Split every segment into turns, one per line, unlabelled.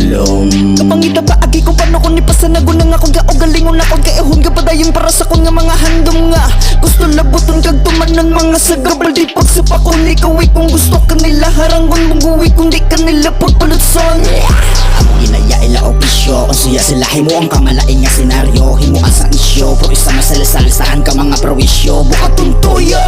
balong.
Kapangita ba agi ko paano ko ni pasanagon nga ako o galingon ako kay ehon ka padayon para sa kon nga mga handom nga gusto labuton kag tuman ng mga sagabal di pagsupa ko ni kaway kung gusto kanila harangon mong guwi kung di kanila pagpalutson.
Ako ginaya ila opisyo kung suya sila himo ang kamalain nga senaryo himuan sa isyo pero isa masalasalasaan ka mga prowisyo buka tuntoya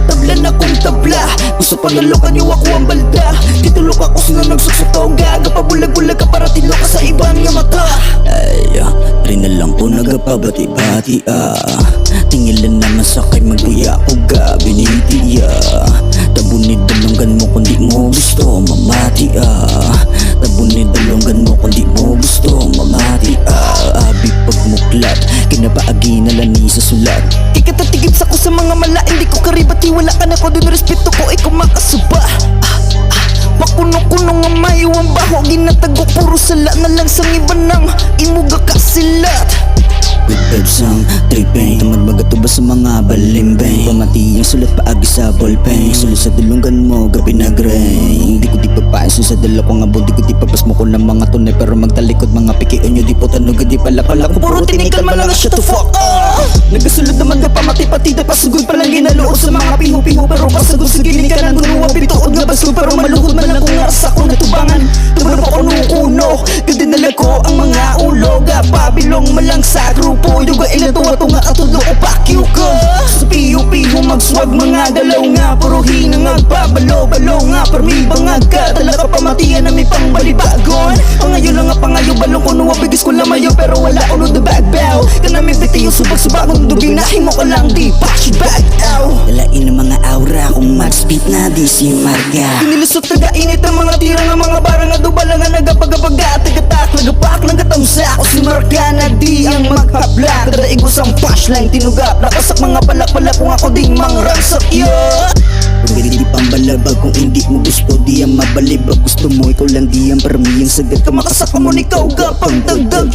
tabla na kong tabla gusto panalokan niyo ako ang balda titulok ako sino nagsuksukong gaga pabulag-bulag ka para tilo ka sa ibang nga mata. Ay, rin na lang po nagapabati-bati tingilan naman sa kay magbuya ko gabi binitiya tabunid dalunggan mo kung di mo gusto mamati tabunid dalunggan mo kung di mo gusto mamati abi pagmuklat kinapaagi na lani sa sulat
Ikatatigib sa ko sa mga malain di ko karibati wala ka na ko dun respeto ko ikaw makasuba Makuno-kuno nga mayo ang baho ginatago puro sala na lang sang iba nang imuga kasilat.
With vibes ang tripping tamad magatuba sa mga balimbing pamati yung sulat paagi sa ballpen sulat sa dulungan mo gabi nag-rain di ko di papain sa dala ko nga di ko di papas mo ko ng mga tunay pero magtalikod mga pikion nyo di po tanog di pala ko
Puro tinikal man lang shut the fuck up. Nagasulod naman ka pamati-pati da pasugod palang ginalood sa mga piho-piho pero pasagod sa ginikanan gunuwa bituod nga basgo pero maluhod man lang kung nga sa ko natubangan tubar pa ko nukuno kadinala ko ang mga ulo pabilong malang sa grupo yuga ila tuwa-tunga at tudlo o pakyo ka sa piho-piho magswag mga dalaw nga puro hinangag pabalo-balo nga permi bangag ka talaga pamatiyan na may pangbalibagon pangayo lang nga pangayo balong ko nuwa bigis ko lamayo pero wala ko no the back bow kanaming piti yung subag-subag kung duging nahimo ka lang di patch back out
dalain ang mga aura kung mag-speed na di si Marga
Pinilusot taga-init ang mga tira ng mga barang nga dubala nga nagapagapaga tagatak nagapak nagatamsa ako si Marga na di ang maghabla kada igos ang punchline tinugap nakasak mga palak-palak kung ako ding mangrangsak
Kung hindi pambalabag kung hindi mo gusto di ang mabalibag gusto mo ikaw lang di ang parami yung sagat
Makasak mo ikaw gapang dagdag